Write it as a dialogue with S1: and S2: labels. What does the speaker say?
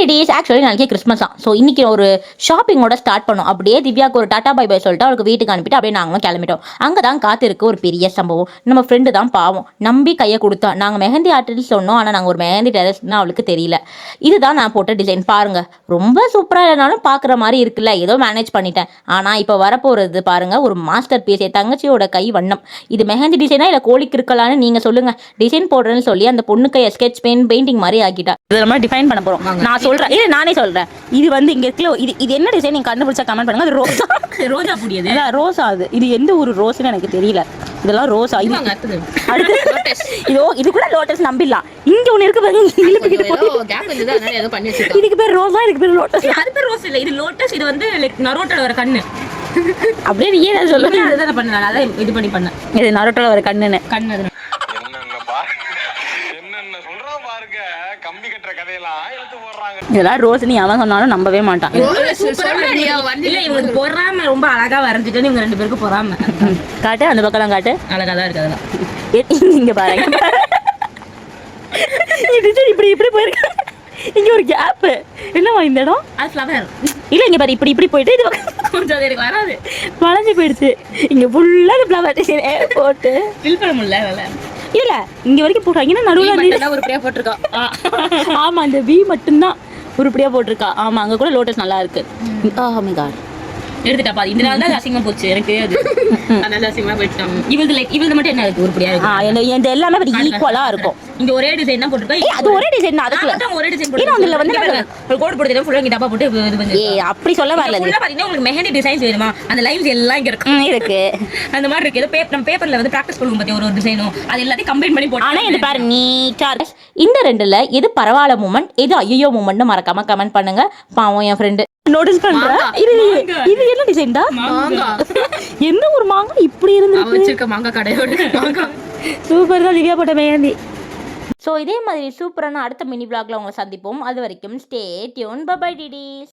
S1: Days actually நாளைக்கு Christmas தான். So இன்னைக்கு ஒரு ஷாப்பிங்கோட ஸ்டார்ட் பண்ணோம். அப்படியே திவ்யாவுக்கு ஒரு டாட்டா பை பை சொல்லிட்டு அவளுக்கு வீட்டுக்கு அனுப்பிட்டு அப்படியே நாங்களும் கிளம்பிட்டோம். அங்கே தான் காத்திருக்கு ஒரு பெரிய சம்பவம். நம்ம ஃப்ரெண்டு தான் பாவம் நம்பி கையை கொடுத்தா. நாங்கள் மெஹந்தி ஆர்டிஸ்ட் சொன்னோம், ஆனால் நாங்கள் ஒரு மெஹந்தி டெரஸ்ட்னு அவளுக்கு தெரியல. இதுதான் நான் போட்ட டிசைன் பாருங்க, ரொம்ப சூப்பராக இல்லைனாலும் பார்க்குற மாதிரி இருக்குல்ல, ஏதோ மேனேஜ் பண்ணிட்டேன். ஆனால் இப்போ வரப்போகிறது பாருங்க ஒரு மாஸ்டர் பீஸ், என் தங்கச்சியோட கை வண்ணம். இது மெஹந்தி டிசைனா இல்லை கோழிக்கு இருக்கலான்னு நீங்கள் சொல்லுங்கள். டிசைன் போடுறேன்னு சொல்லி அந்த பொண்ணு கையை ஸ்கெட்ச் பெயிண்டிங் மாதிரி ஆக்கிட்டா. இதை நம்ம டிஃபைன் பண்ண போகிறோம். நான் சொல்கிறேன், இல்லை நானே சொல்கிறேன். இது வந்து இங்கே இருக்கல, இது என்ன டிசைன் நீங்கள் கண்டுபிடிச்சா கமெண்ட் பண்ணுங்க. அது ரோஸா, ரோஜா புடியது, அதான் ரோஸா. அது இது எந்த ஒரு ரோஸ்ன்னு எனக்கு தெரியல. இதெல்லாம் ரோஸா? இது இது கூட லோட்டஸ் நம்பிடலாம். இங்க ஒன்று இருக்கு பாருங்க, இதுக்கு பேர் ரோஸா, இதுக்கு பேர் லோட்டஸ். அது பேர் ரோஸ் இல்லை, இது லோட்டஸ். இது வந்து நரோட்டோட ஒரு கண்ணு. அப்படியே நீ ஏன் சொல்லுங்க, அதுதான் பண்ணலாம். அதான் இது பண்ணி பண்ண இது நரோட்டோட ஒரு கண்ணு. இதெல்லாம் ரோஸ் நீ அவன் சொன்னாலும் நம்பவே மாட்டான். இவங்களுக்கு பொறாம, ரொம்ப அழகா வரைஞ்சிட்டு இவங்க ரெண்டு பேருக்கு பொறாம. காட்டு அந்த பக்கம் காட்டு, அழகா தான் இருக்கு. அதெல்லாம் இங்க பாருங்க, இப்படி இப்படி போயிருக்கு. இங்க ஒரு கேப் என்னவா இந்த இடம்? அது ஃப்ளவர் இல்ல, இங்க பாரு இப்படி இப்படி போயிட்டு இது கொஞ்சம் எனக்கு வராது, வளைஞ்சு போயிடுச்சு. இங்க ஃபுல்லா ஃப்ளவர் போட்டு ஃபில் பண்ண முடியல. இல்ல இங்க வரைக்கும் போட்டாங்கன்னா நடுவுல உருப்படியா போட்டிருக்கா. ஆமா, இந்த வி மட்டும்தான் உருப்படியா போட்டிருக்கா. ஆமா, அங்க கூட லோட்டஸ் நல்லா இருக்கு. ஓ மை காட், எடுத்துட்டா பாதி. இந்த நாள் தான் அசிங்கமா போச்சு எனக்கு. அதனால அசிங்கமா போயிட்டாங்க. இவளுக்கு மட்டும் என்ன இருக்கு உருப்படியா இருக்கு. இந்த எல்லாமே ஈக்குவலா இருக்கும். இங்க ஒரே டிசைன் தான் போட்டுருக்கா. அது ஒரே டிசைன் தான், அதுக்கு ஒரே டிசைன் போட்டு இன்னொன்னுல வந்து ஒரு கோட் போட்டுதான் ஃபுல்லா இங்க டப்பா போட்டு இது பண்ணி. அப்படி சொல்ல வரல. ஃபுல்லா பாத்தீங்கன்னா உங்களுக்கு மெஹந்தி டிசைன்ஸ் வேணுமா, அந்த லைன்ஸ் எல்லாம் இங்க இருக்கு. அந்த மாதிரி இருக்கு. ஏதோ நம்ம பேப்பர்ல வந்து பிராக்டிஸ் பண்ணுவோம் பத்தி ஒரு டிசைனும் அது எல்லாத்தையும் கம்பைன் பண்ணி போட்டு. ஆனா இது பாரு நீட்டா இருக்கு. இந்த ரெண்டுல எது பரவாயில்ல மூமெண்ட், எது ஐயோ மூமெண்ட் மறக்காம கமெண்ட் பண்ணுங்க. பாவம் என் ஃப்ரெண்டு நோட்டீஸ் பண்றேன். இது என்ன டிசைன் தான்? எந்த ஒரு மாங்காய் இப்படி இருந்து மாங்காய் கடையோட மாங்காய் சூப்பர் தான் திவ்யா போட்ட மெஹந்தி. ஸோ இதே மாதிரி சூப்பரான அடுத்த மினி விளாக்ல உங்களை சந்திப்போம். அது வரைக்கும் ஸ்டே டியூன். Bye bye டிடிஸ்.